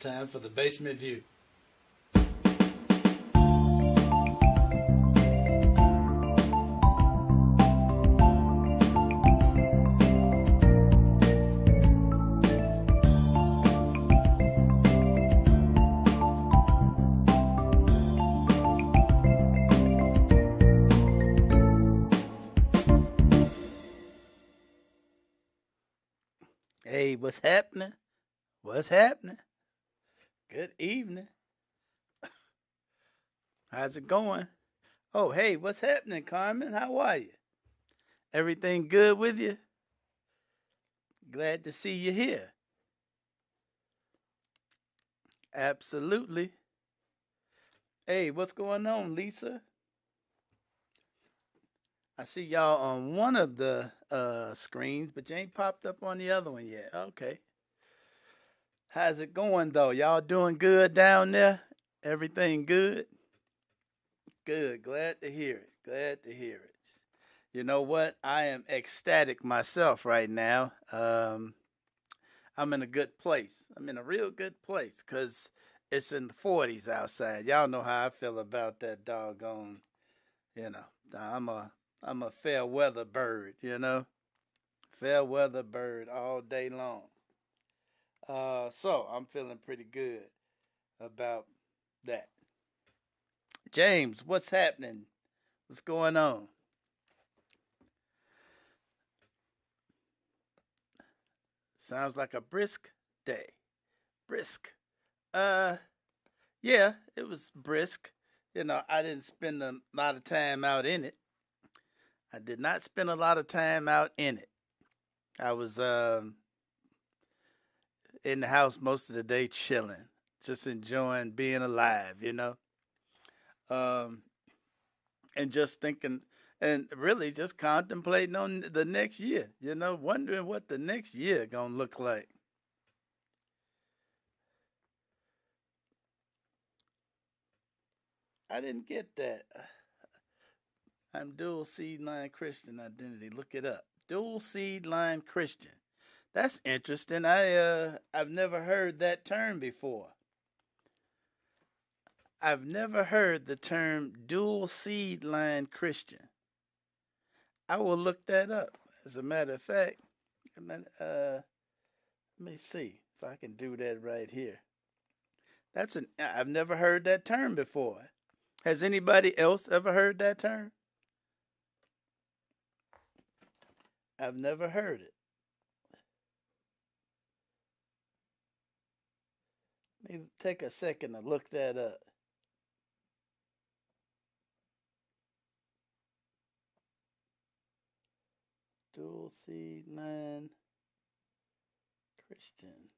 time for the basement view. Hey, what's happening? What's happening? Good evening. How's it going? Oh, hey, what's happening, Carmen? How are you? Everything good with you? Glad to see you here. Absolutely. Hey, what's going on, Lisa? I see y'all on one of the screens, but you ain't popped up on the other one yet. Okay. How's it going though? Y'all doing good down there? Everything good? Good. Glad to hear it. Glad to hear it. You know what? I am ecstatic myself right now. I'm in a good place. I'm in a real good place because it's in the 40s outside. Y'all know how I feel about that doggone. You know, I'm a I'm a fair weather bird. Fair weather bird all day long. So I'm feeling pretty good about that. James, what's happening? What's going on? Sounds like a brisk day. Brisk. Uh, yeah, it was brisk. I didn't spend a lot of time out in it. I did not spend a lot of time out in it. I was in the house most of the day chilling, just enjoying being alive. Um, and just thinking and really just contemplating on the next year, wondering what the next year gonna look like. I didn't get that. I'm dual seed line Christian identity. Look it up. Dual seed line Christian. That's interesting. I've never heard that term before. I've never heard the term dual seed line Christian. I will look that up. As a matter of fact, let me see if I can do that right here. I've never heard that term before. Has anybody else ever heard that term? I've never heard it. Let me take a second to look that up. Dual seed line Christian.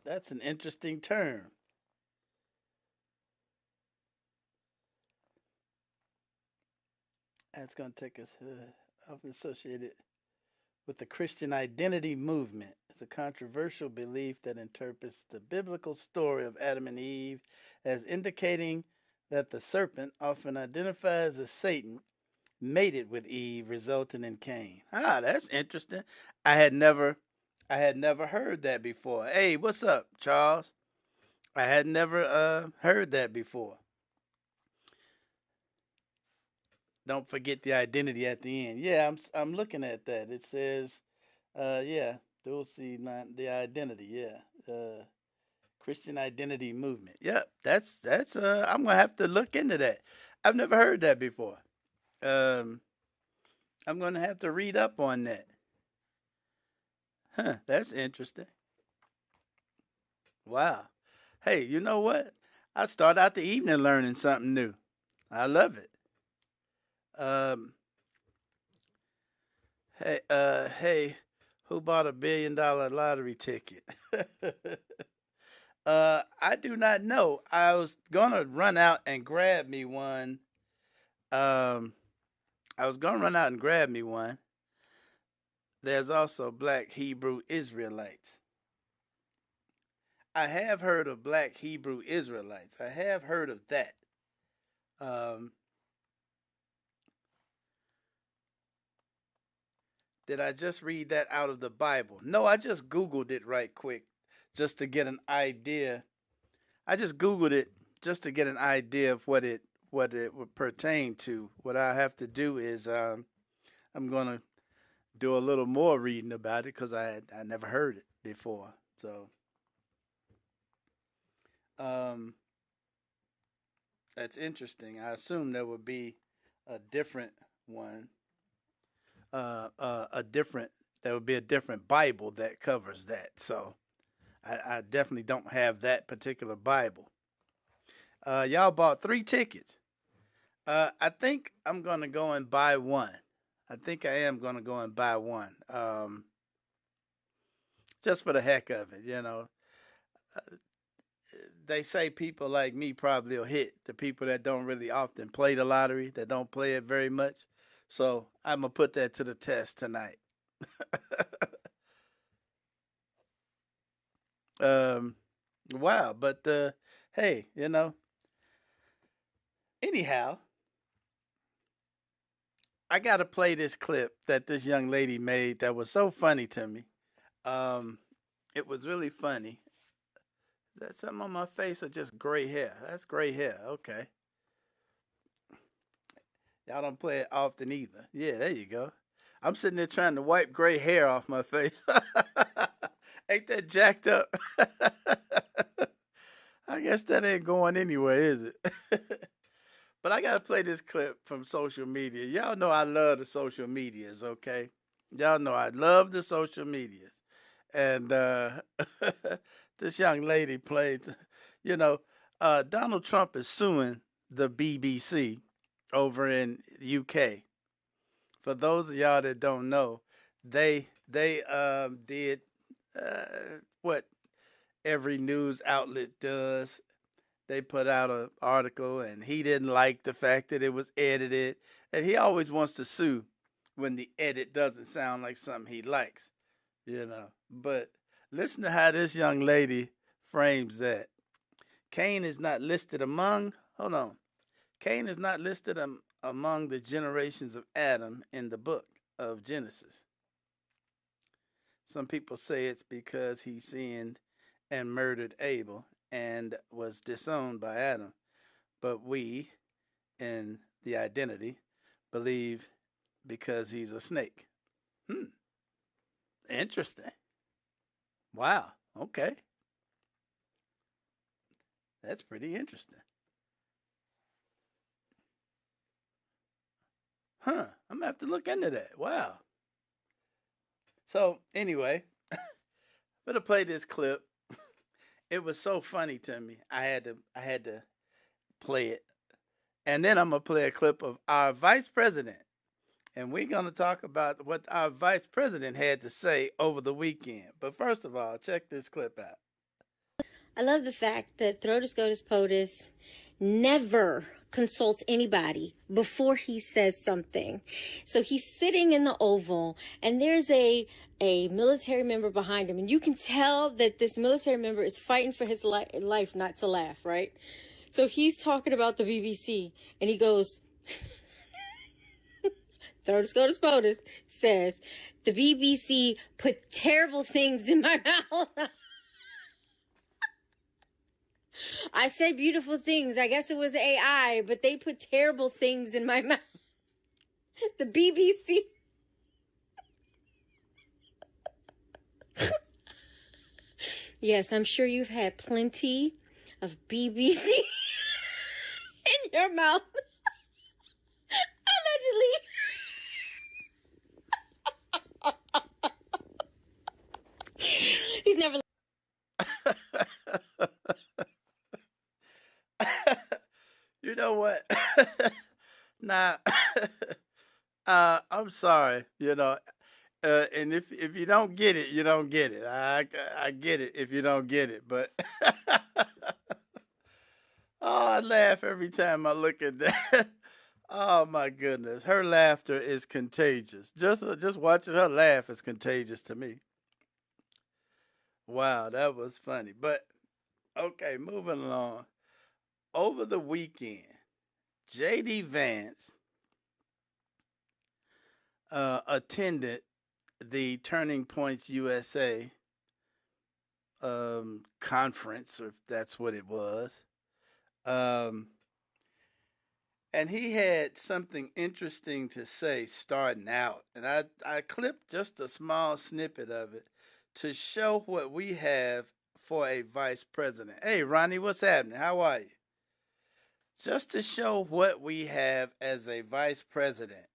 That's an interesting term. That's going to take us often associated with the Christian identity movement. It's a controversial belief that interprets the biblical story of Adam and Eve as indicating that the serpent, often identifies as Satan, mated with Eve, resulting in Cain. Ah, that's interesting. I had never I had never heard that before. Hey, what's up, Charles? I had never heard that before. Don't forget the identity at the end. Yeah, I'm looking at that. It says, yeah, dual seed line, the identity. Yeah, Christian identity movement. Yep, that's. I'm gonna have to look into that. I've never heard that before. Um, I'm gonna have to read up on that. Huh, that's interesting. Wow. Hey, you know what? I start out the evening learning something new. I love it. Um, hey, who bought $1 billion lottery ticket? I do not know. I was gonna run out and grab me one. Um, I was gonna run out and grab me one. There's also Black Hebrew Israelites. I have heard of Black Hebrew Israelites. I have heard of that. Um, Did I just read that out of the Bible? No, I just Googled it right quick just to get an idea. I just Googled it just to get an idea of what it would pertain to. What I have to do is I'm gonna do a little more reading about it because I never heard it before. So um, that's interesting. I assume there would be a different one, a different there would be a different Bible that covers that. So I definitely don't have that particular Bible. Y'all bought 3 tickets. I think I'm gonna go and buy one. I think I am gonna go and buy one. Just for the heck of it, you know. Uh, they say people like me probably will hit the people that don't really often play the lottery, that don't play it very much. So I'm gonna put that to the test tonight. um, wow, but hey, you know. Anyhow, I gotta play this clip that this young lady made that was so funny to me. Um, it was really funny. Is that something on my face or just gray hair? That's gray hair. Okay. Y'all don't play it often either. Yeah, there you go. I'm sitting there trying to wipe gray hair off my face. Ain't that jacked up? I guess that ain't going anywhere, is it? But I gotta play this clip from social media. Y'all know I love the social medias, okay? Y'all know I love the social medias. And this young lady played, you know, Donald Trump is suing the BBC over in UK. For those of y'all that don't know, they did what every news outlet does. They put out an article, and he didn't like the fact that it was edited, and he always wants to sue when the edit doesn't sound like something he likes, you know. But listen to how this young lady frames that. Cain is not listed among. Hold on. Cain is not listed among the generations of Adam in the book of Genesis. Some people say it's because he sinned and murdered Abel and was disowned by Adam. But we, in the identity, believe because he's a snake. Hmm. Interesting. Wow. Okay. That's pretty interesting. Huh. I'm going to have to look into that. Wow. So, anyway, I'm going to play this clip. It was so funny to me. I had to play it. And then I'm going to play a clip of our vice president. And we're going to talk about what our vice president had to say over the weekend. But first of all, check this clip out. I love the fact that Throtus Gotus POTUS never consults anybody before he says something. So he's sitting in the Oval, and there's a military member behind him, and you can tell that this military member is fighting for his life not to laugh, right? So he's talking about the BBC, and he goes, Throtus Gotus POTUS says, the BBC put terrible things in my mouth. I said beautiful things. I guess it was AI, but they put terrible things in my mouth. The BBC. Yes, I'm sure you've had plenty of BBC in your mouth. Allegedly. He's never. You know what? Now, I'm sorry. You know, and if you don't get it, you don't get it. I get it if you don't get it, but oh, I laugh every time I look at that. Oh my goodness, her laughter is contagious. Just watching her laugh is contagious to me. Wow, that was funny. But okay, moving along. Over the weekend, J.D. Vance attended the Turning Points USA conference, or if that's what it was. Um, and he had something interesting to say starting out. And I clipped just a small snippet of it to show what we have for a vice president. Hey, Ronnie, what's happening? How are you? Just to show what we have as a vice president,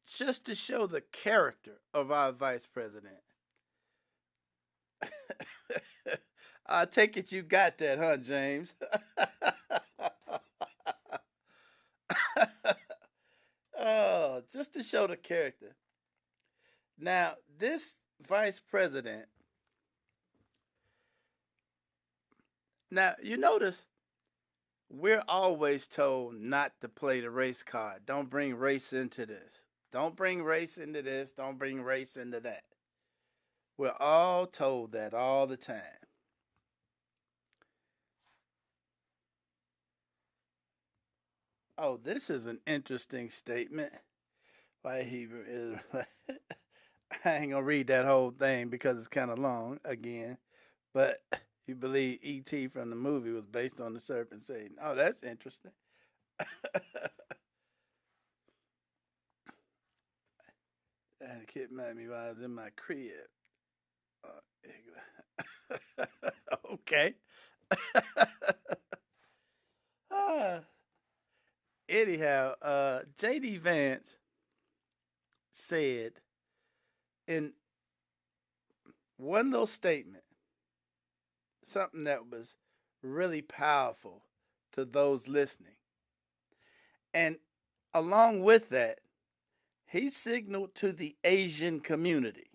just to show the character of our vice president. I take it you got that, huh, James? Oh, just to show the character. Now, this vice president, now you notice we're always told not to play the race card. Don't bring race into this. Don't bring race into this. Don't bring race into that. We're all told that all the time. Oh, this is an interesting statement. Why he is. I ain't gonna read that whole thing because it's kind of long again. But you believe E.T. from the movie was based on the serpent Satan. Oh, that's interesting. That kid reminded me while I was in my crib. Okay. Ah, anyhow, J.D. Vance said in one little statement something that was really powerful to those listening. And along with that, he signaled to the Asian community.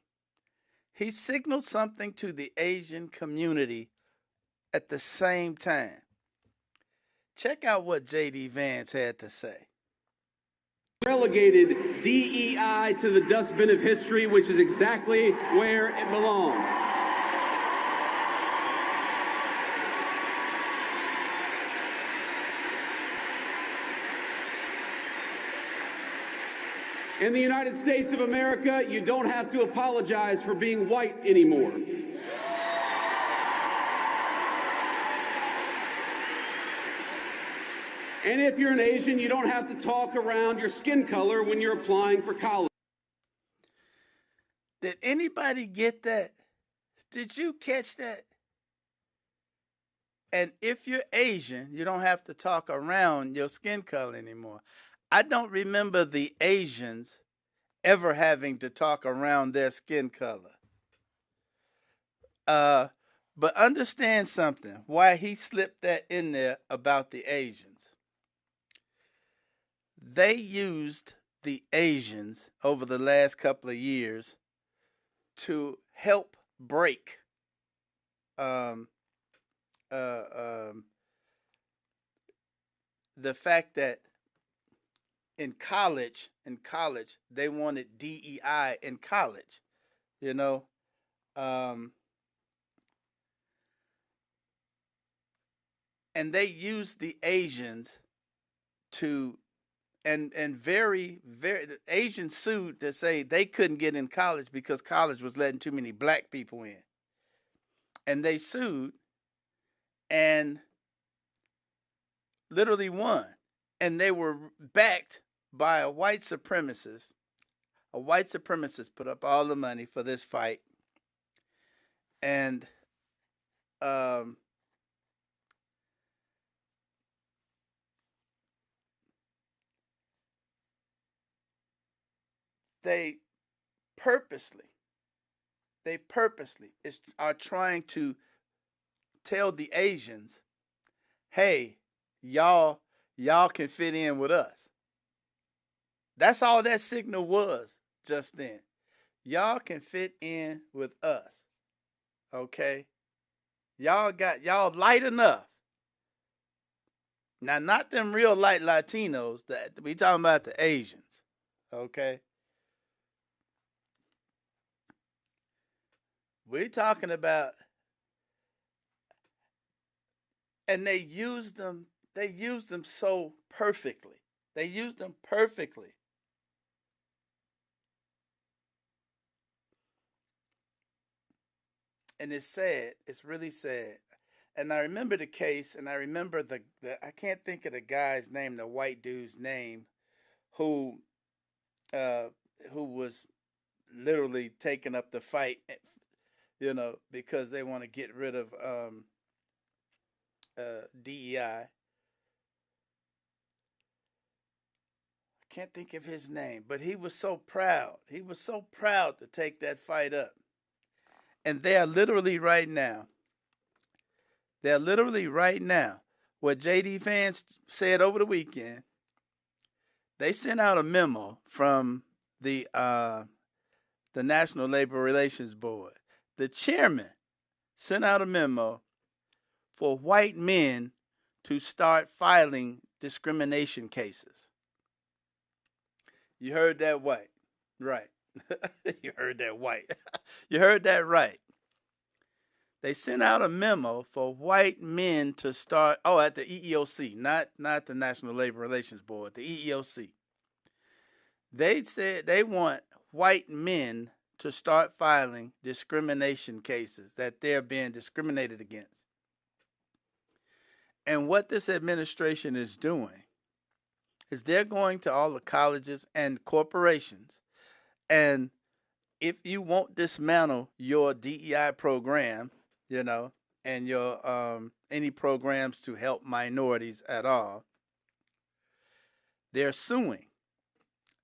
He signaled something to the Asian community at the same time. Check out what J.D. Vance had to say. Relegated DEI to the dustbin of history, which is exactly where it belongs. In the United States of America, you don't have to apologize for being white anymore. And if you're an Asian, you don't have to talk around your skin color when you're applying for college. Did anybody get that? Did you catch that? And if you're Asian, you don't have to talk around your skin color anymore. I don't remember the Asians ever having to talk around their skin color. But understand something, why he slipped that in there about the Asians. They used the Asians over the last couple of years to help break um, the fact that in college, they wanted DEI in college, you know. Um, and they used the Asians to and very the Asians sued to say they couldn't get in college because college was letting too many black people in. And they sued and literally won. And they were backed by a white supremacist. A white supremacist put up all the money for this fight. And they purposely are trying to tell the Asians, hey, y'all can fit in with us. That's all that signal was just then. Y'all can fit in with us. Okay? Y'all light enough. Now, not them real light Latinos, that we talking about the Asians. Okay? We're talking about, and they used them so perfectly. They used them perfectly. And it's sad. It's really sad. And I remember the case, and I remember the I can't think of the guy's name, the white dude's name, who uh, who was literally taking up the fight, because they want to get rid of DEI. I can't think of his name, but he was so proud. He was so proud to take that fight up. And they are literally right now. They're literally right now. What JD fans said over the weekend, they sent out a memo from the National Labor Relations Board. The chairman sent out a memo for white men to start filing discrimination cases. You heard that white. Right. You heard that white. You heard that right. They sent out a memo for white men to start, at the EEOC, not the National Labor Relations Board, the EEOC. They said they want white men to start filing discrimination cases, that they're being discriminated against. And what this administration is doing is they're going to all the colleges and corporations, and if you won't dismantle your DEI program, and your any programs to help minorities at all, they're suing,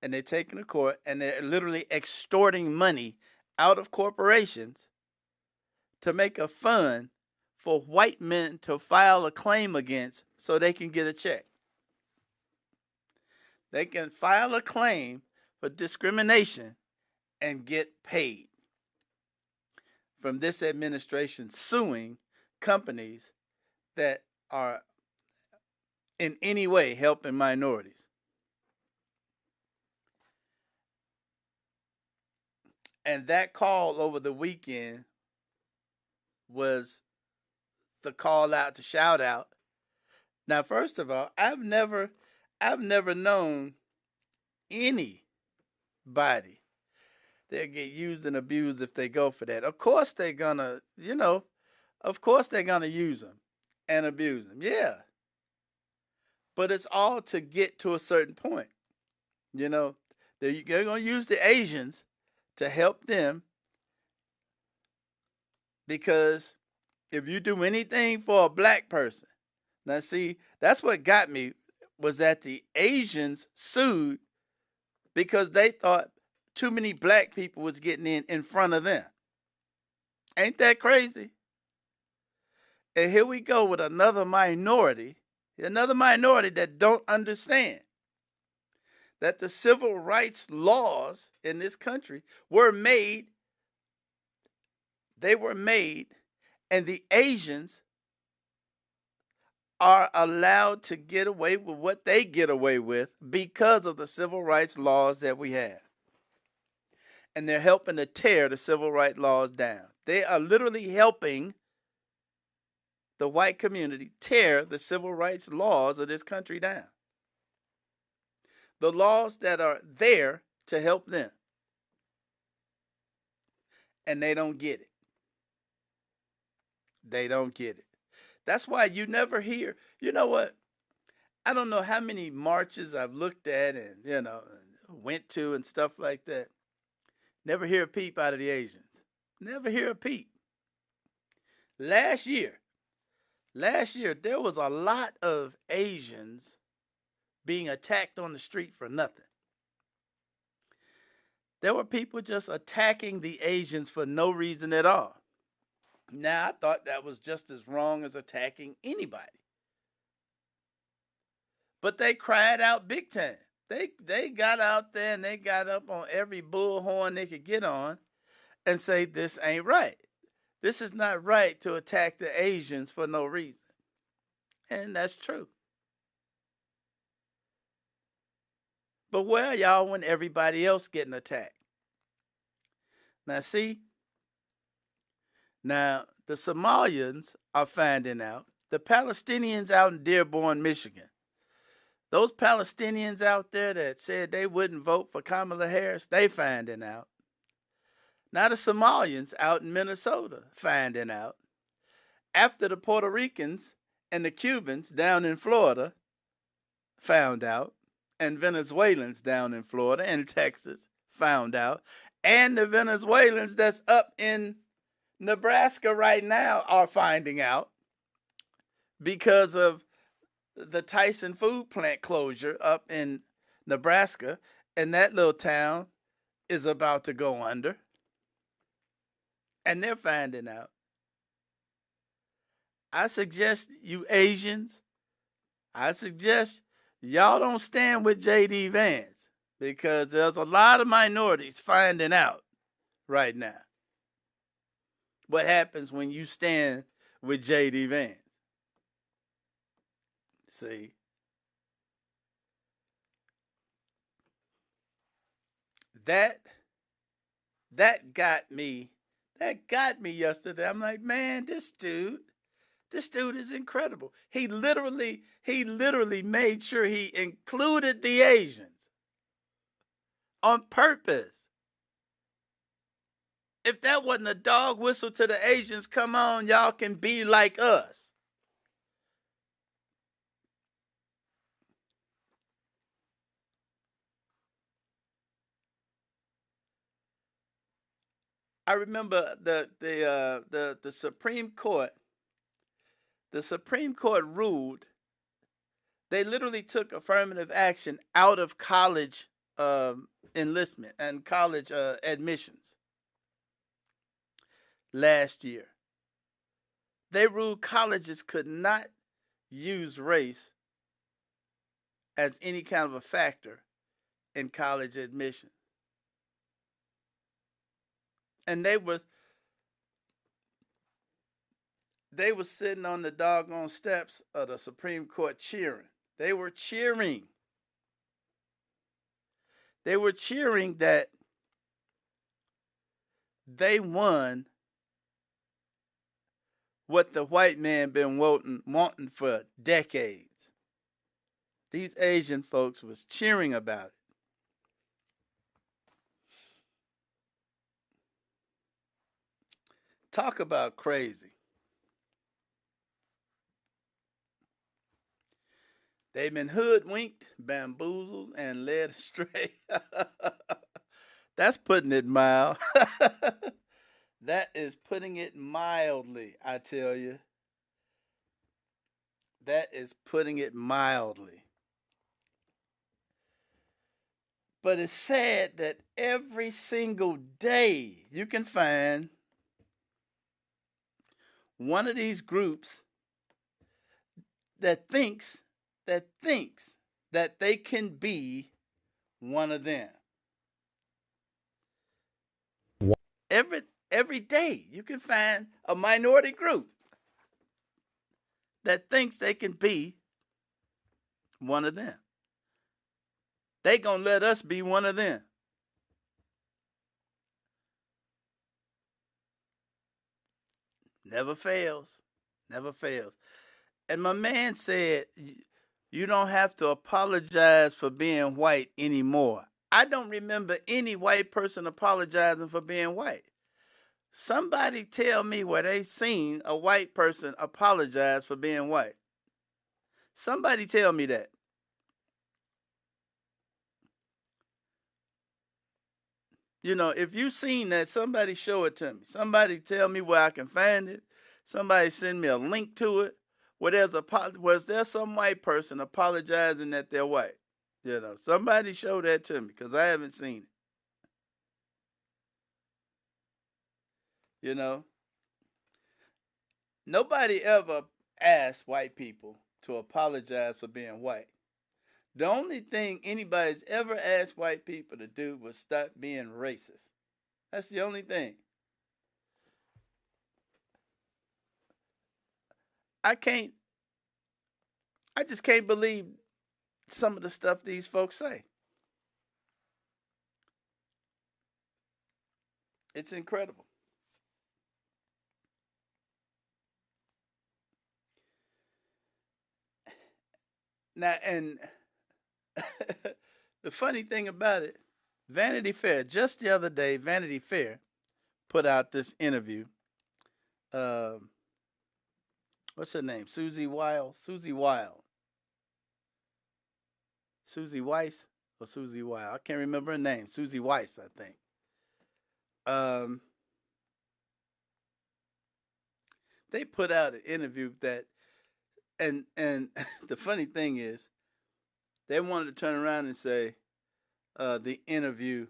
and they're taking to court, and they're literally extorting money out of corporations to make a fund for white men to file a claim against so they can get a check. They can file a claim for discrimination and get paid from this administration suing companies that are in any way helping minorities. And that call over the weekend was the call out to shout out. Now, first of all, I've never known anybody that get used and abused if they go for that. Of course they're gonna, use them and abuse them. Yeah. But it's all to get to a certain point. They're gonna use the Asians to help them, because if you do anything for a black person, now see, that's what got me, was that the Asians sued because they thought too many black people was getting in front of them. Ain't that crazy? And here we go with another minority that don't understand that the civil rights laws in this country were made, and the Asians are allowed to get away with what they get away with because of the civil rights laws that we have. And they're helping to tear the civil rights laws down. They are literally helping the white community tear the civil rights laws of this country down. The laws that are there to help them. And they don't get it. They don't get it. That's why you never hear, you know what? I don't know how many marches I've looked at and, went to and stuff like that. Never hear a peep out of the Asians. Never hear a peep. Last year, there was a lot of Asians being attacked on the street for nothing. There were people just attacking the Asians for no reason at all. Now, I thought that was just as wrong as attacking anybody. But they cried out big time. They got out there and they got up on every bullhorn they could get on and say, this ain't right. This is not right to attack the Asians for no reason. And that's true. But where are y'all when everybody else getting attacked? Now, see? Now, the Somalians are finding out. The Palestinians out in Dearborn, Michigan. Those Palestinians out there that said they wouldn't vote for Kamala Harris, they finding out Now the Somalians out in Minnesota finding out after the Puerto Ricans and the Cubans down in Florida found out, and Venezuelans down in Florida and Texas found out, and the Venezuelans that's up in Nebraska right now are finding out because of the Tyson food plant closure up in Nebraska, and that little town is about to go under, and they're finding out. I suggest you Asians, I suggest y'all don't stand with J.D. Vance because there's a lot of minorities finding out right now what happens when you stand with J.D. Vance. See, that that got me. That got me yesterday. I'm like, man, this dude is incredible. He literally made sure he included the Asians on purpose. If that wasn't a dog whistle to the Asians, come on, y'all can be like us. I remember the Supreme Court. The Supreme Court ruled they literally took affirmative action out of college enlistment and college admissions last year. They ruled colleges could not use race as any kind of a factor in college admission. And they were sitting on the doggone steps of the Supreme Court cheering. They were cheering. They were cheering that they won what the white man been wanting for decades. These Asian folks was cheering about it. Talk about crazy. They've been hoodwinked, bamboozled, and led astray. That's putting it mild. That is putting it mildly, I tell you. That is putting it mildly. But it's sad that every single day you can find one of these groups that thinks that they can be one of them. Every day you can find a minority group that thinks they can be one of them. They gonna let us be one of them. Never fails. Never fails. And my man said, you don't have to apologize for being white anymore. I don't remember any white person apologizing for being white. Somebody tell me where they seen a white person apologize for being white. Somebody tell me that. You know, if you seen that, somebody show it to me. Somebody tell me where I can find it. Somebody send me a link to it. Was there some white person apologizing that they're white? You know, somebody show that to me because I haven't seen it. You know, nobody ever asked white people to apologize for being white. The only thing anybody's ever asked white people to do was stop being racist. That's the only thing. I can't, I just can't believe some of the stuff these folks say. It's incredible. Now, and the funny thing about it, Vanity Fair, just the other day, Vanity Fair put out this interview. Um, what's her name? Suzy Wild. Suzy Wild. Suzy Weiss or Suzy Wild. I can't remember her name. Suzy Weiss, I think. Um, they put out an interview that, and the funny thing is, they wanted to turn around and say the interview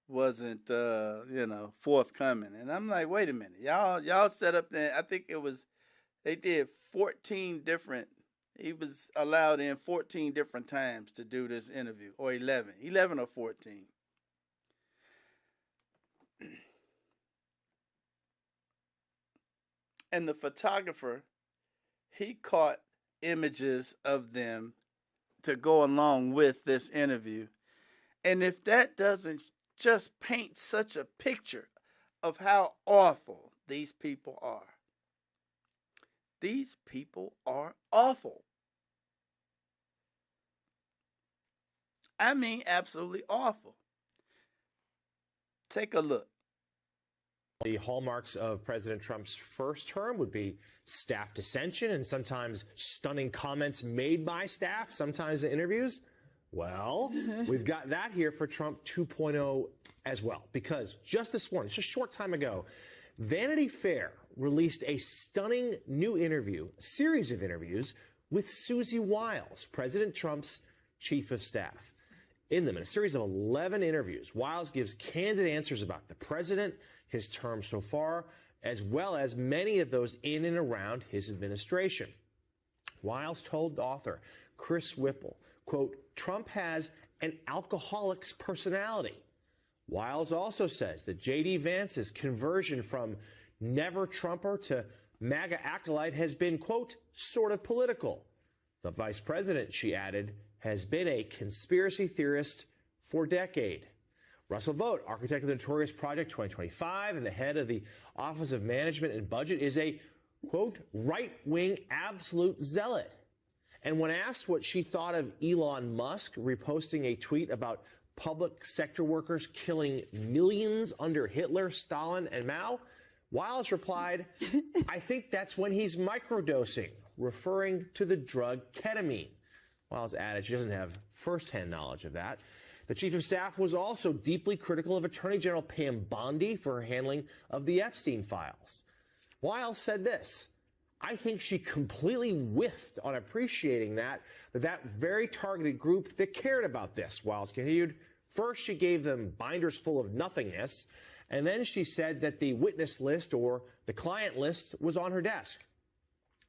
wasn't forthcoming, and I'm like, wait a minute, y'all set up there. I think it was they did 14 different. He was allowed in 14 different times to do this interview, or 11 or 14. And the photographer, he caught images of them to go along with this interview. And if that doesn't just paint such a picture of how awful these people are awful. I mean, absolutely awful. Take a look. The hallmarks of President Trump's first term would be staff dissension and sometimes stunning comments made by staff, sometimes in interviews. Well, we've got that here for Trump 2.0 as well, because just this morning, just a short time ago, Vanity Fair released a stunning new series of interviews with Suzy Weiss, President Trump's chief of staff. In them, in a series of 11 interviews, Weiss gives candid answers about the president, his term so far, as well as many of those in and around his administration. Weiss told author Chris Whipple, quote, Trump has an alcoholic's personality. Weiss also says that J.D. Vance's conversion from never Trumper to MAGA acolyte has been, quote, sort of political. The vice president, she added, has been a conspiracy theorist for a decade. Russell Vought, architect of the notorious Project 2025 and the head of the Office of Management and Budget, is a, quote, right-wing absolute zealot. And when asked what she thought of Elon Musk reposting a tweet about public sector workers killing millions under Hitler, Stalin, and Mao, Weiss replied, I think that's when he's microdosing, referring to the drug ketamine. Weiss added she doesn't have firsthand knowledge of that. The chief of staff was also deeply critical of Attorney General Pam Bondi for her handling of the Epstein files. Weiss said this, I think she completely whiffed on appreciating that very targeted group that cared about this. Weiss continued, first she gave them binders full of nothingness, and then she said that the witness list or the client list was on her desk.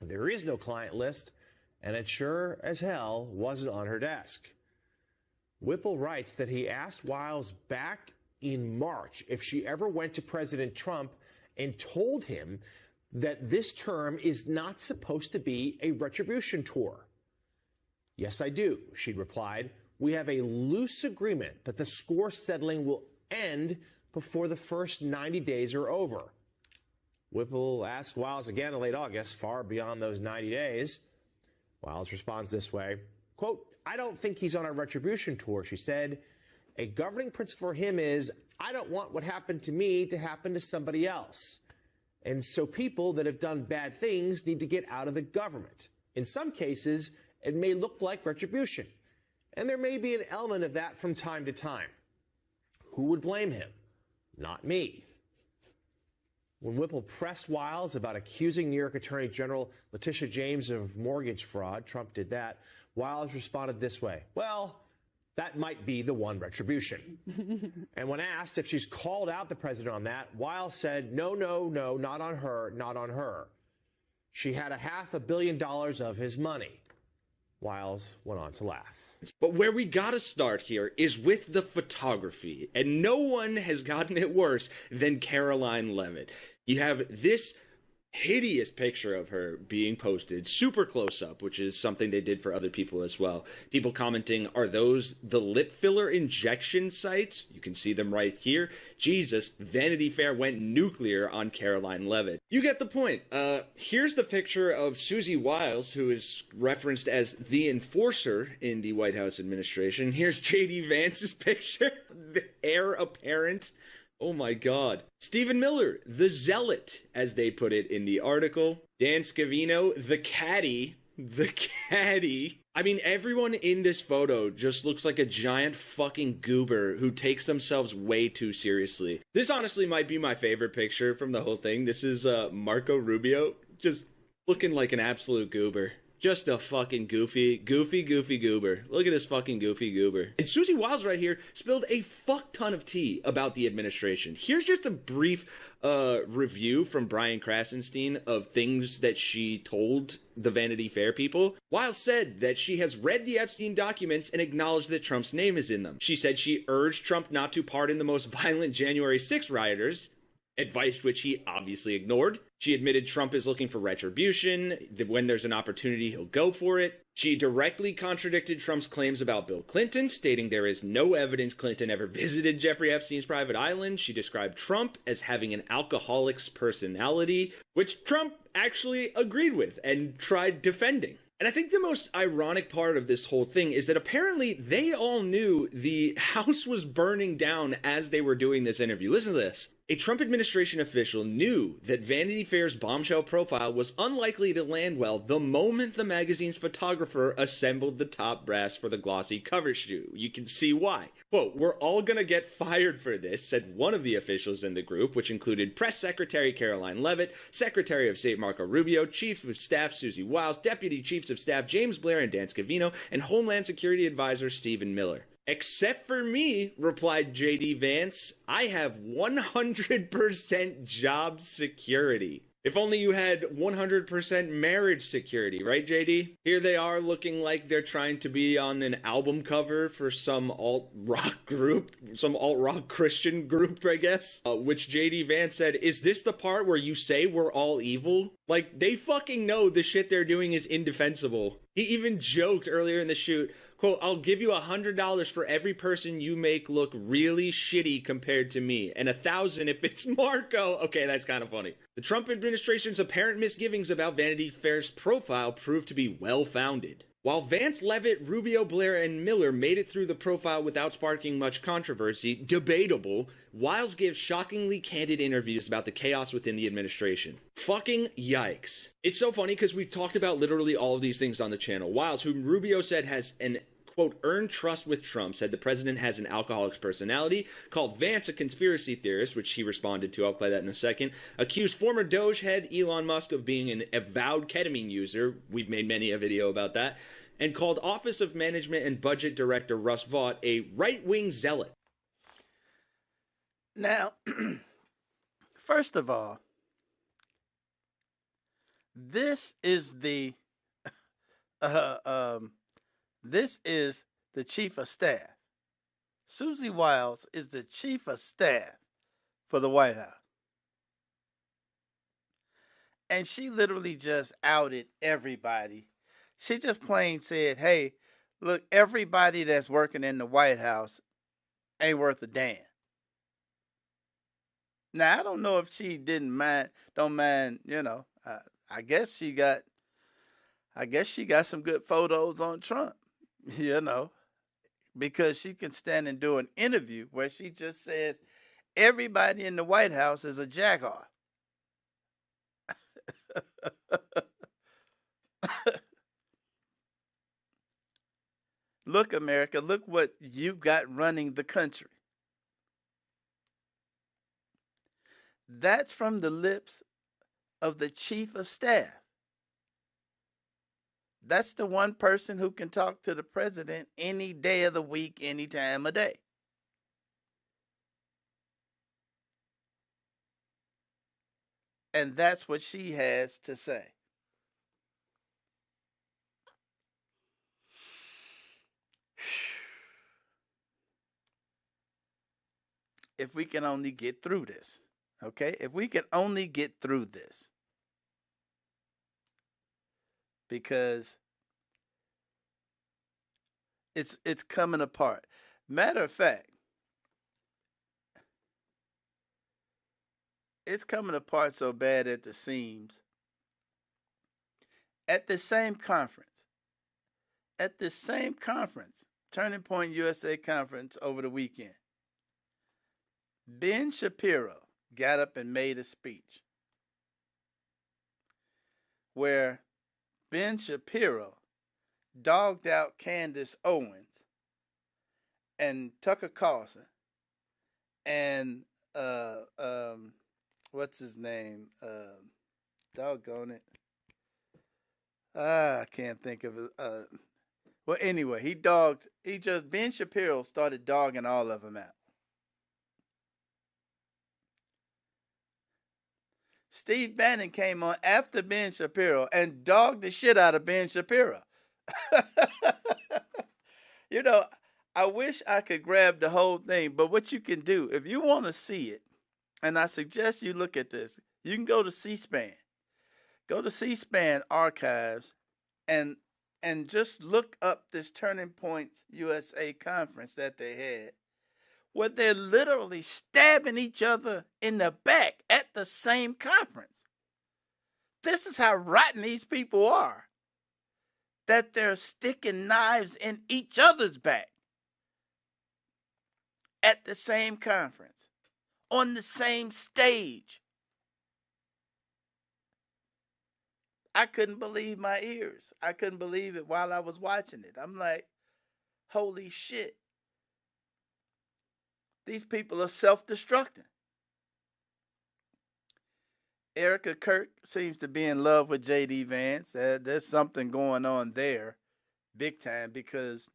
There is no client list, and it sure as hell wasn't on her desk. Whipple writes that he asked Weiss back in March if she ever went to President Trump and told him that this term is not supposed to be a retribution tour. Yes, I do, she replied. We have a loose agreement that the score settling will end before the first 90 days are over. Whipple asked Weiss again in late August, far beyond those 90 days. Weiss responds this way, quote, I don't think he's on a retribution tour, she said. A governing principle for him is, I don't want what happened to me to happen to somebody else. And so people that have done bad things need to get out of the government. In some cases, it may look like retribution. And there may be an element of that from time to time. Who would blame him? Not me. When Whipple pressed Weiss about accusing New York Attorney General Letitia James of mortgage fraud, Trump did that, Weiss responded this way, well, that might be the one retribution. And when asked if she's called out the president on that, Weiss said, no, not on her, not on her. She had $500 million of his money. Weiss went on to laugh. But where we gotta start here is with the photography, and no one has gotten it worse than Caroline Leavitt. You have this hideous picture of her being posted super close up, which is something they did for other people as well. People commenting, are those the lip filler injection sites? You can see them right here. Jesus, Vanity Fair went nuclear on Caroline Leavitt. You get the point. Here's the picture of Suzy Weiss, who is referenced as the enforcer in the White House administration. Here's J.D. Vance's picture, the heir apparent. Oh my God. Stephen Miller, the zealot, as they put it in the article. Dan Scavino, the caddy. The caddy. I mean, everyone in this photo just looks like a giant fucking goober who takes themselves way too seriously. This honestly might be my favorite picture from the whole thing. This is Marco Rubio, just looking like an absolute goober. Just a fucking goofy goober. Look at this fucking goofy goober. And Suzy Weiss right here spilled a fuck ton of tea about the administration. Here's just a brief review from Brian Krasenstein of things that she told the Vanity Fair people. Weiss said that she has read the Epstein documents and acknowledged that Trump's name is in them. She said she urged Trump not to pardon the most violent January 6 rioters, advice which he obviously ignored. She admitted Trump is looking for retribution, that when there's an opportunity, he'll go for it. She directly contradicted Trump's claims about Bill Clinton, stating there is no evidence Clinton ever visited Jeffrey Epstein's private island. She described Trump as having an alcoholic's personality, which Trump actually agreed with and tried defending. And I think the most ironic part of this whole thing is that apparently they all knew the house was burning down as they were doing this interview. Listen to this. A Trump administration official knew that Vanity Fair's bombshell profile was unlikely to land well the moment the magazine's photographer assembled the top brass for the glossy cover shoot. You can see why. Quote, "We're all gonna get fired for this," said one of the officials in the group, which included Press Secretary Caroline Leavitt, Secretary of State Marco Rubio, Chief of Staff Suzy Weiss, Deputy Chiefs of Staff James Blair and Dan Scavino, and Homeland Security Advisor Stephen Miller. "Except for me," replied JD Vance, "I have 100% job security." If only you had 100% marriage security, right, JD? Here they are looking like they're trying to be on an album cover for some alt-rock group, some alt-rock Christian group, I guess, which JD Vance said, "Is this the part where you say we're all evil?" Like, they fucking know the shit they're doing is indefensible. He even joked earlier in the shoot, quote, "I'll give you $100 for every person you make look really shitty compared to me, and 1,000 if it's Marco." Okay, that's kind of funny. The Trump administration's apparent misgivings about Vanity Fair's profile proved to be well-founded. While Vance, Leavitt, Rubio, Blair, and Miller made it through the profile without sparking much controversy, debatable, Weiss gives shockingly candid interviews about the chaos within the administration. Fucking yikes. It's so funny because we've talked about literally all of these things on the channel. Weiss, whom Rubio said has an quote, "earned trust with Trump," said the president has an alcoholic's personality, called Vance a conspiracy theorist, which he responded to, I'll play that in a second, accused former Doge head Elon Musk of being an avowed ketamine user, we've made many a video about that, and called Office of Management and Budget Director Russ Vought a right-wing zealot. Now, first of all, this is the this is the chief of staff. Suzy Weiss is the chief of staff for the White House. And she literally just outed everybody. She just plain said, hey, look, everybody that's working in the White House ain't worth a damn. Now, I don't know if she don't mind, I guess she got some good photos on Trump. Because she can stand and do an interview where she just says everybody in the White House is a jackoff. Look, America, look what you got running the country. That's from the lips of the chief of staff. That's the one person who can talk to the president any day of the week, any time of day. And that's what she has to say. If we can only get through this, okay? If we can only get through this. Because it's coming apart. Matter of fact, it's coming apart so bad at the seams. At the same conference, Turning Point USA conference over the weekend, Ben Shapiro got up and made a speech where Ben Shapiro dogged out Candace Owens and Tucker Carlson and what's his name? Doggone it. I can't think of it. Well, anyway, Ben Shapiro started dogging all of them out. Steve Bannon came on after Ben Shapiro and dogged the shit out of Ben Shapiro. You know, I wish I could grab the whole thing, but what you can do, if you want to see it, and I suggest you look at this, you can go to C-SPAN. Go to C-SPAN archives and just look up this Turning Point USA conference that they had, where they're literally stabbing each other in the back at the same conference. This is how rotten these people are, that they're sticking knives in each other's back at the same conference, on the same stage. I couldn't believe my ears. I couldn't believe it while I was watching it. I'm like, holy shit. These people are self-destructing. Erica Kirk seems to be in love with J.D. Vance. There's something going on there big time, because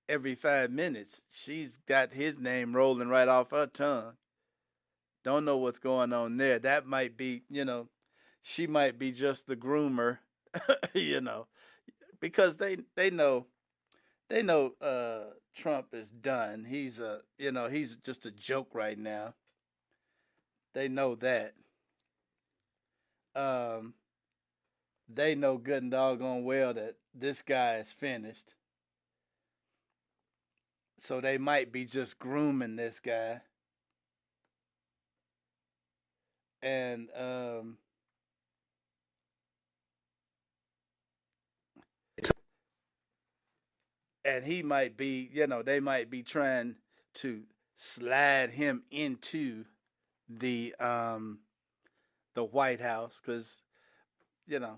every 5 minutes she's got his name rolling right off her tongue. Don't know what's going on there. That might be, she might be just the groomer, because they know Trump is done. He's he's just a joke right now. They know that. They know good and doggone well that this guy is finished. So they might be just grooming this guy. And he might be, they might be trying to slide him into the White House, because the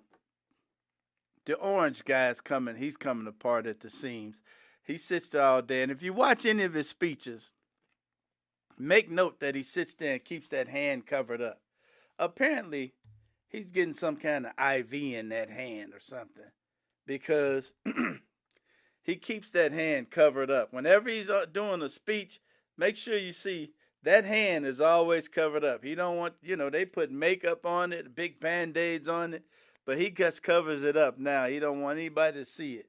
orange guy's coming. He's coming apart at the seams. He sits there all day, and if you watch any of his speeches, make note that he sits there and keeps that hand covered up. Apparently, he's getting some kind of IV in that hand or something, because he keeps that hand covered up. Whenever he's doing a speech, make sure you see that hand is always covered up. He don't want, they put makeup on it, big Band-Aids on it, but he just covers it up now. He don't want anybody to see it.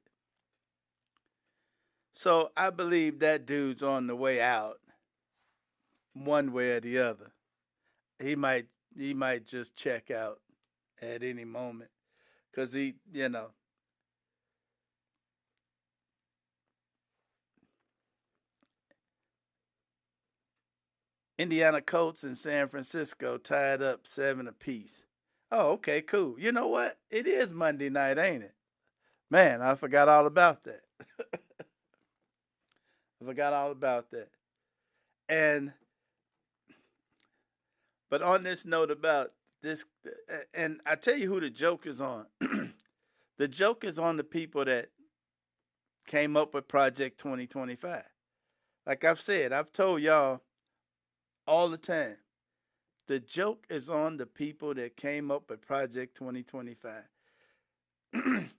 So I believe that dude's on the way out, one way or the other. He might just check out at any moment, because he, Indiana Colts in San Francisco tied up 7 apiece. Oh, okay, cool. You know what? It is Monday night, ain't it? Man, I forgot all about that. I forgot all about that. But on this note about this, and I tell you who the joke is on. The joke is on the people that came up with Project 2025. Like I've said, I've told y'all all the time, the joke is on the people that came up with Project 2025.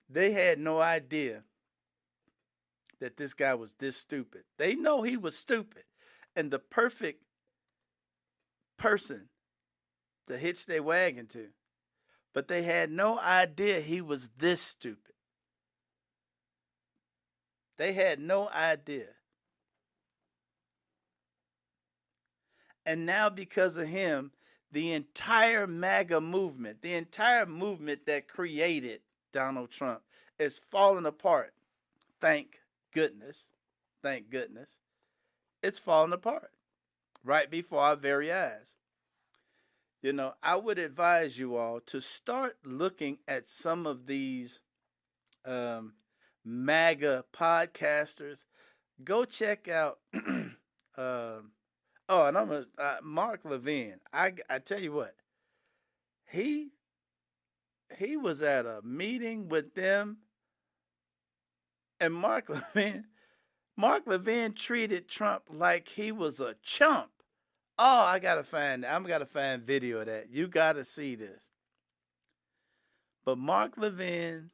They had no idea that this guy was this stupid. They know he was stupid, and the perfect person to hitch their wagon to. But they had no idea he was this stupid. They had no idea. And now, because of him, the entire MAGA movement, the entire movement that created Donald Trump, is falling apart. Thank goodness. Thank goodness. It's falling apart right before our very eyes. I would advise you all to start looking at some of these MAGA podcasters. Go check out Oh, and I'm a Mark Levin. I tell you what, he he was at a meeting with them, and Mark Levin treated Trump like he was a chump. Oh, I'm gotta find video of that. You gotta see this. But Mark Levin,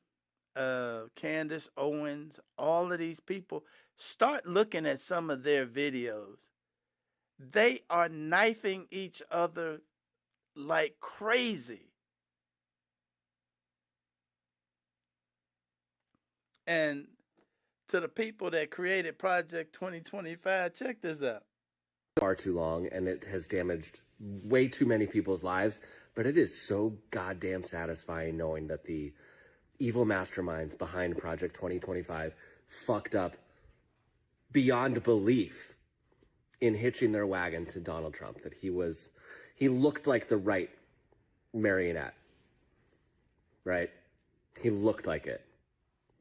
Candace Owens, all of these people, start looking at some of their videos. They are knifing each other like crazy. And to the people that created Project 2025, check this out. Far too long, and it has damaged way too many people's lives. But it is so goddamn satisfying knowing that the evil masterminds behind Project 2025 fucked up beyond belief in hitching their wagon to Donald Trump. That he looked like the right marionette, right? He looked like it,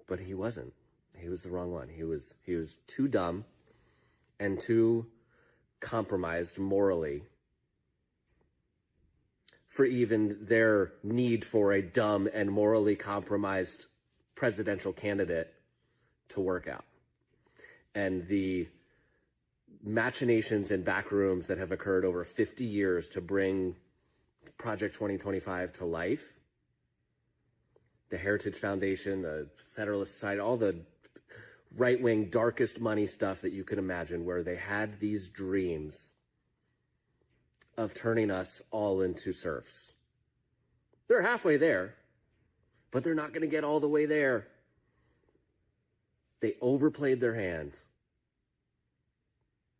but he wasn't. He was the wrong one. He was too dumb and too compromised morally for even their need for a dumb and morally compromised presidential candidate to work out. And the machinations and backrooms that have occurred over 50 years to bring Project 2025 to life, the Heritage Foundation, the Federalist Society, all the right-wing, darkest money stuff that you could imagine, where they had these dreams of turning us all into serfs. They're halfway there, but they're not going to get all the way there. They overplayed their hand.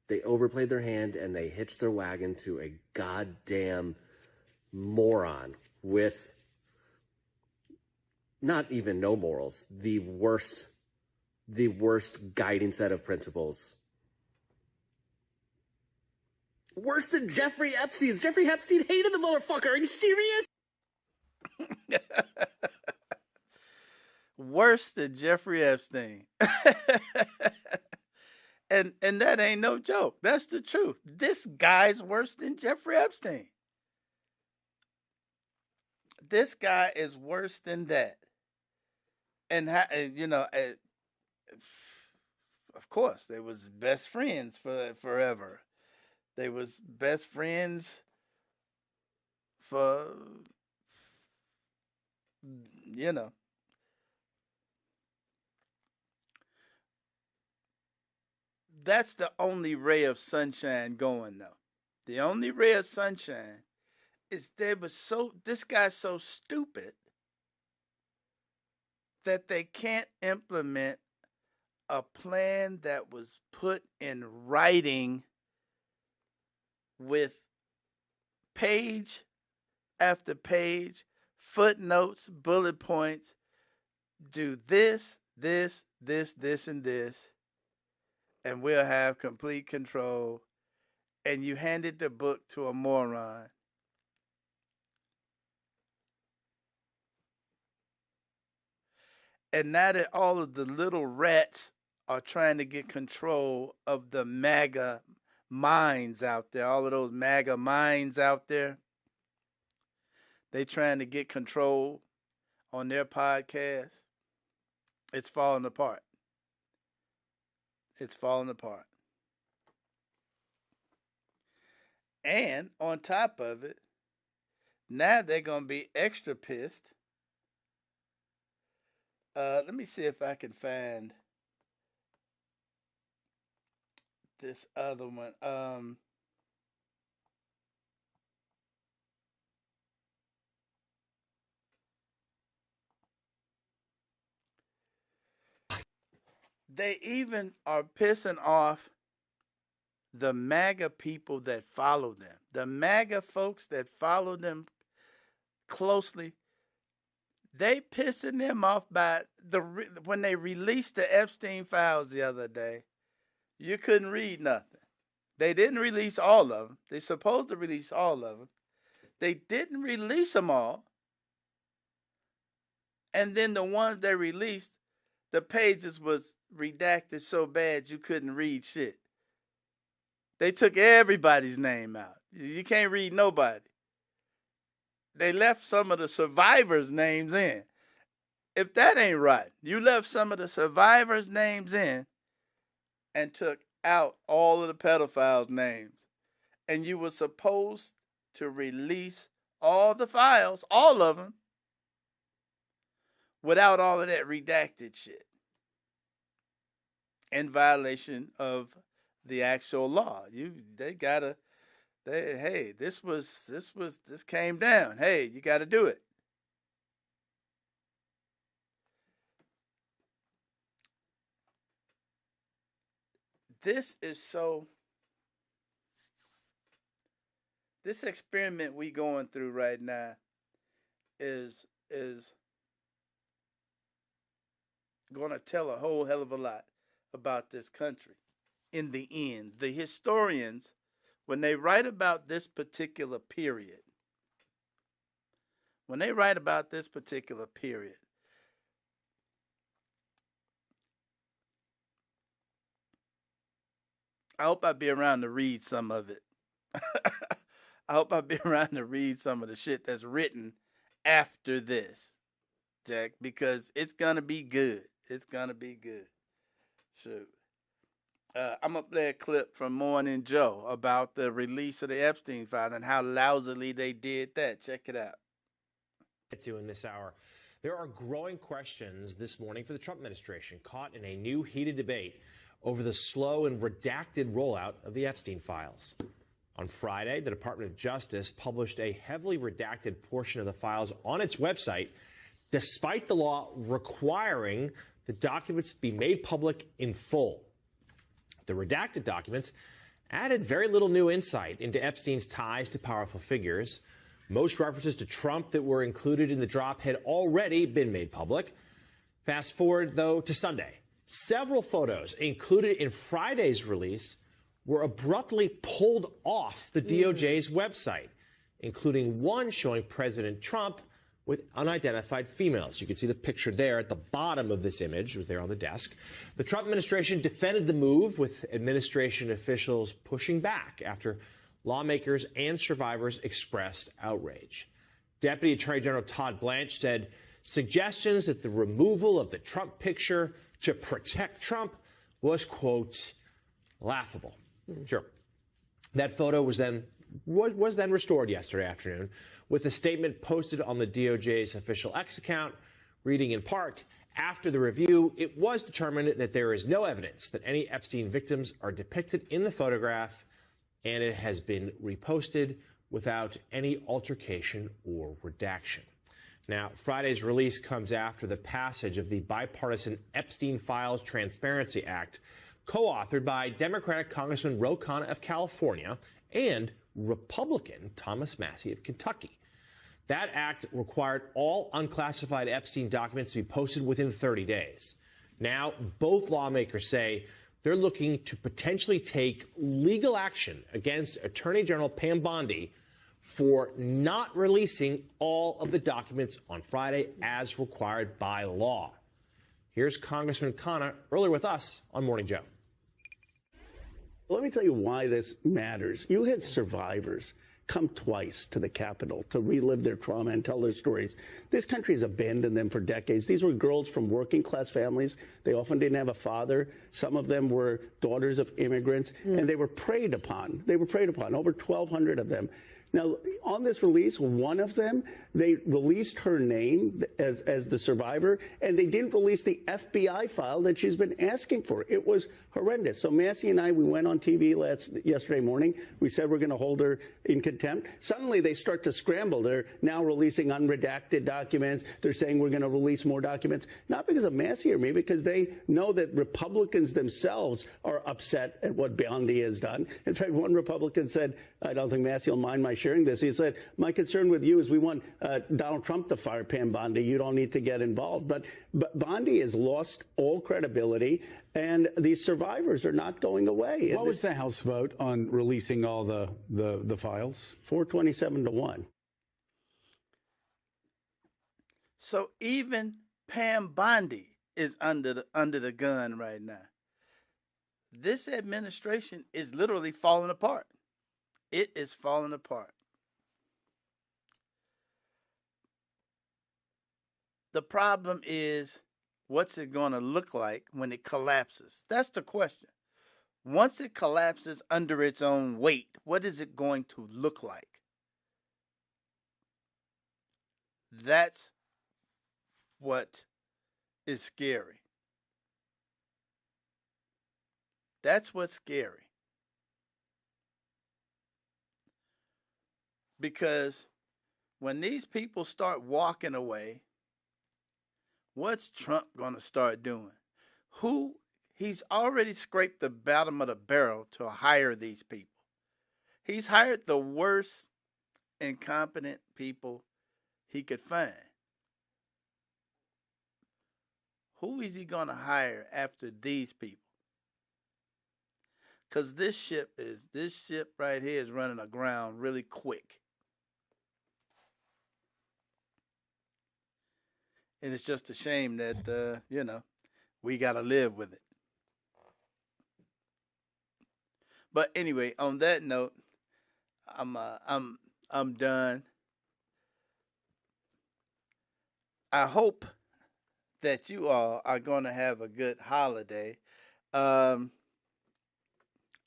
They overplayed their hand, and they hitched their wagon to a goddamn moron with not even no morals, the worst guiding set of principles. Worse than Jeffrey Epstein. Jeffrey Epstein hated the motherfucker. Are you serious? Worse than Jeffrey Epstein. and that ain't no joke. That's the truth. This guy's worse than Jeffrey Epstein. This guy is worse than that. And of course, they was best friends for forever. They was best friends for, you know. That's the only ray of sunshine going, though. The only ray of sunshine is this guy's so stupid that they can't implement a plan that was put in writing with page after page, footnotes, bullet points. Do this, this, and this, and we'll have complete control. And you handed the book to a moron. And now that all of the little rats are trying to get control of the MAGA minds out there, all of those MAGA minds out there, they trying to get control on their podcast. It's falling apart. It's falling apart. And on top of it, now they're going to be extra pissed. Let me see if I can find this other one. They even are pissing off the MAGA people that follow them. The MAGA folks that follow them closely, they pissing them off by when they released the Epstein files the other day. You couldn't read nothing. They didn't release all of them. They're supposed to release all of them. They didn't release them all. And then the ones they released, the pages was redacted so bad you couldn't read shit. They took everybody's name out. You can't read nobody. They left some of the survivors' names in. If that ain't right, you left some of the survivors' names in and took out all of the pedophiles' names. And you were supposed to release all the files, all of them, without all of that redacted shit. In violation of the actual law. Hey, this came down. Hey, you gotta do it. This experiment we going through right now is gonna tell a whole hell of a lot about this country. In the end, the historians, when they write about this particular period, I hope I'll be around to read some of it. I hope I'll be around to read some of the shit that's written after this, Jack, because it's gonna be good. It's gonna be good. Shoot. I'm going to play a clip from Morning Joe about the release of the Epstein file and how lousily they did that. Check it out. To in this hour, there are growing questions this morning for the Trump administration, caught in a new heated debate over the slow and redacted rollout of the Epstein files. On Friday, the Department of Justice published a heavily redacted portion of the files on its website, despite the law requiring the documents be made public in full. The redacted documents added very little new insight into Epstein's ties to powerful figures. Most references to Trump that were included in the drop had already been made public. Fast forward, though, to Sunday. Several photos included in Friday's release were abruptly pulled off the DOJ's website, including one showing President Trump with unidentified females. You can see the picture there at the bottom of this image. It was there on the desk. The Trump administration defended the move, with administration officials pushing back after lawmakers and survivors expressed outrage. Deputy Attorney General Todd Blanche said suggestions that the removal of the Trump picture to protect Trump was, quote, laughable. Sure. That photo was then restored yesterday afternoon, with a statement posted on the DOJ's official X account, reading in part, after the review, it was determined that there is no evidence that any Epstein victims are depicted in the photograph, and it has been reposted without any altercation or redaction. Now, Friday's release comes after the passage of the bipartisan Epstein Files Transparency Act, co-authored by Democratic Congressman Ro Khanna of California and Republican Thomas Massie of Kentucky. That act required all unclassified Epstein documents to be posted within 30 days. Now, both lawmakers say they're looking to potentially take legal action against Attorney General Pam Bondi for not releasing all of the documents on Friday as required by law. Here's Congressman Khanna earlier with us on Morning Joe. Let me tell you why this matters. You had survivors come twice to the Capitol to relive their trauma and tell their stories. This country has abandoned them for decades. These were girls from working class families. They often didn't have a father. Some of them were daughters of immigrants, and they were preyed upon. They were preyed upon, over 1,200 of them. Now, on this release, one of them, they released her name as the survivor, and they didn't release the FBI file that she's been asking for. It was horrendous. So Massie and I, we went on TV yesterday morning. We said we're going to hold her in contempt. Suddenly, they start to scramble. They're now releasing unredacted documents. They're saying we're going to release more documents, not because of Massie or me, because they know that Republicans themselves are upset at what Bondi has done. In fact, one Republican said, I don't think Massie will mind my sharing this. He said, my concern with you is we want Donald Trump to fire Pam Bondi. You don't need to get involved. But Bondi has lost all credibility, and these survivors are not going away. What was the House vote on releasing all the files? 427 to 1. So even Pam Bondi is under the gun right now. this administration is literally falling apart. It is falling apart. The problem is, what's it going to look like when it collapses? That's the question. Once it collapses under its own weight, what is it going to look like? That's what is scary. That's what's scary. Because when these people start walking away, what's Trump going to start doing? He's already scraped the bottom of the barrel to hire these people. He's hired the worst incompetent people he could find. Who is he going to hire after these people? Because this ship right here is running aground really quick. And it's just a shame that, we got to live with it. But anyway, on that note, I'm done. I hope that you all are going to have a good holiday. I'm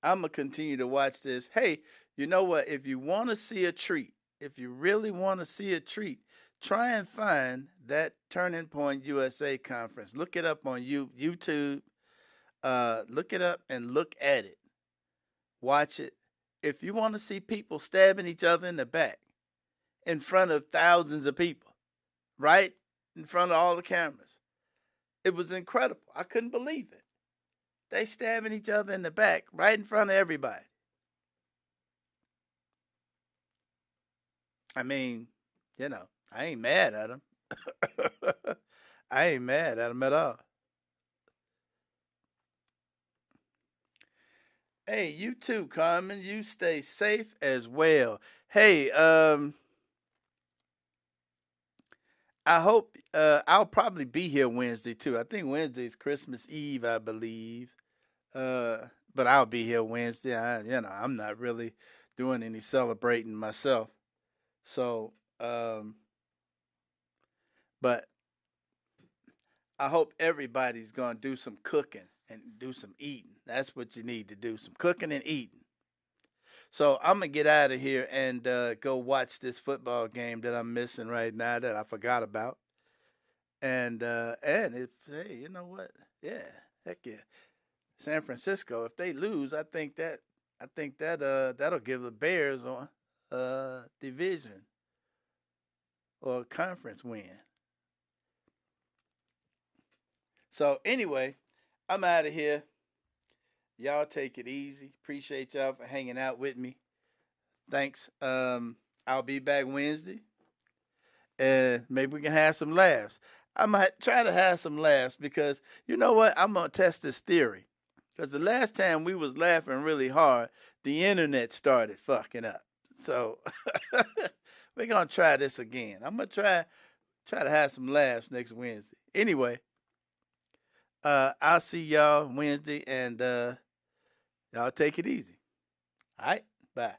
going to continue to watch this. Hey, you know what? If you want to see a treat, if you really want to see a treat, try and find that Turning Point USA conference. Look it up on YouTube. Look it up and look at it. Watch it. If you want to see people stabbing each other in the back in front of thousands of people, right in front of all the cameras, it was incredible. I couldn't believe it. They stabbing each other in the back right in front of everybody. I mean, I ain't mad at them. I ain't mad at them at all. Hey, you too, Carmen. You stay safe as well. Hey, I hope I'll probably be here Wednesday too. I think Wednesday's Christmas Eve, I believe. But I'll be here Wednesday. I'm not really doing any celebrating myself. So, but I hope everybody's gonna do some cooking and do some eating. That's what you need to do, some cooking and eating. So I'm gonna get out of here and go watch this football game that I'm missing right now that I forgot about. And if hey, you know what? Yeah, heck yeah. San Francisco, if they lose, I think that that'll give the Bears on division or conference win. So anyway, I'm out of here. Y'all take it easy. Appreciate y'all for hanging out with me. Thanks. I'll be back Wednesday. And maybe we can have some laughs. I'm going to try to have some laughs because you know what? I'm going to test this theory. Because the last time we was laughing really hard, the internet started fucking up. So we're going to try this again. I'm going to try to have some laughs next Wednesday. Anyway, I'll see y'all Wednesday and y'all take it easy. All right? Bye.